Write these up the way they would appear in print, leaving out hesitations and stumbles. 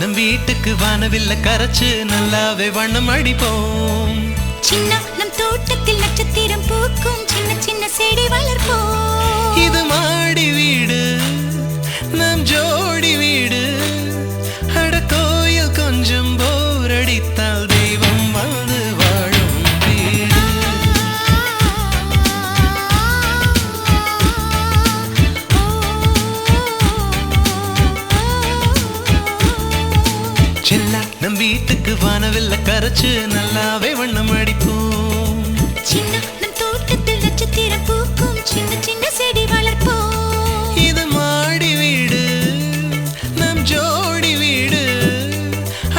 நம் வீட்டுக்கு வானவில்ல கரைச்சு நல்லாவே வண்ணம் அடிப்போம். சின்ன நம் தோட்டத்தில் நட்சத்திரம் பூக்கும் சின்ன சின்ன செடி வளர்ப்போம். இது மாடி வீடு நம் ஜோடி வீடு. அட கோயில் கொஞ்சம் போர் அடித்தால் தெய்வம் வந்து வாழும் வீடு. செல்லா நம் வீட்டுக்கு வானவில்ல கரைச்சு நல்லாவே வண்ணம் அடிப்போம். சின்ன நம் தோட்டத்தில் நட்சத்திரம் பூக்கும் சின்ன சின்ன செடி வளர்ப்போம். இது மாடி வீடு நம் ஜோடி வீடு.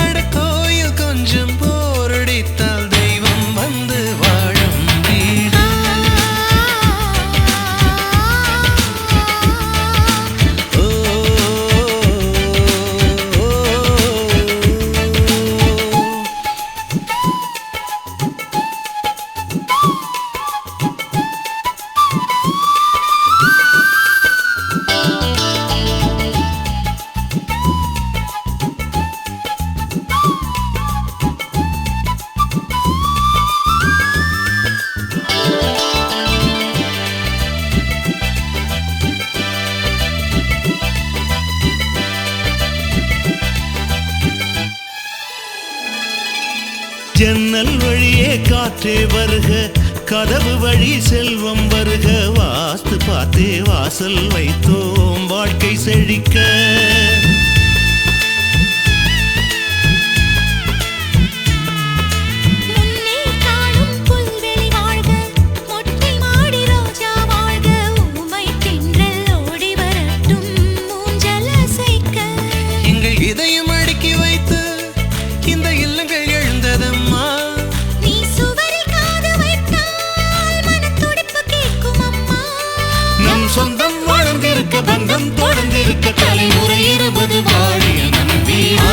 அட கோயில் கொஞ்சம் போர் அடித்தால் தெய்வம் வந்து வாழும் வீடு. ஓ, ஜன்னல் வழியே காற்றே வருக, கதவு வழி செல்வம் வருக. வாஸ்து பார்த்தே வாசல் வைத்தோம் வாழ்க்கை செழிக்க. முன்னே காணும் புல்வெளி வாழ்க, மொட்டை மாடி ரோஜா வாழ்க. ஊமை தென்றல் ஓடி வரட்டும் ஊஞ்சல் அசைக்க. எங்கள் இதயம் அடுக்கி வைத்து இந்த இல்லங்கள் எழுந்ததம்மா. நீ சுவரில் காது வைத்தால் மனத்துடிப்பு கேட்கும் அம்மா. நம் சொந்தம் வளர்ந்திருக்க, பந்தம் தொடர்ந்திருக்க, தலைமுறை 20 வாழிய நம் வீடு.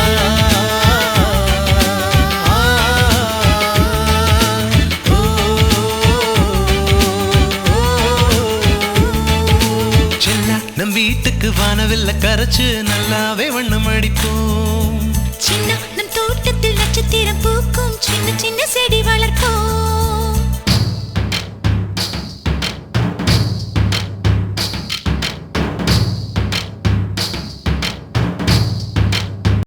செல்லா நம் வீட்டுக்கு வானவில்ல கரைச்சு நல்லாவே வண்ணம் அடிப்போம். சின்ன நம் தோட்டத்தில் நட்சத்திரம் பூக்கும் சின்ன சின்ன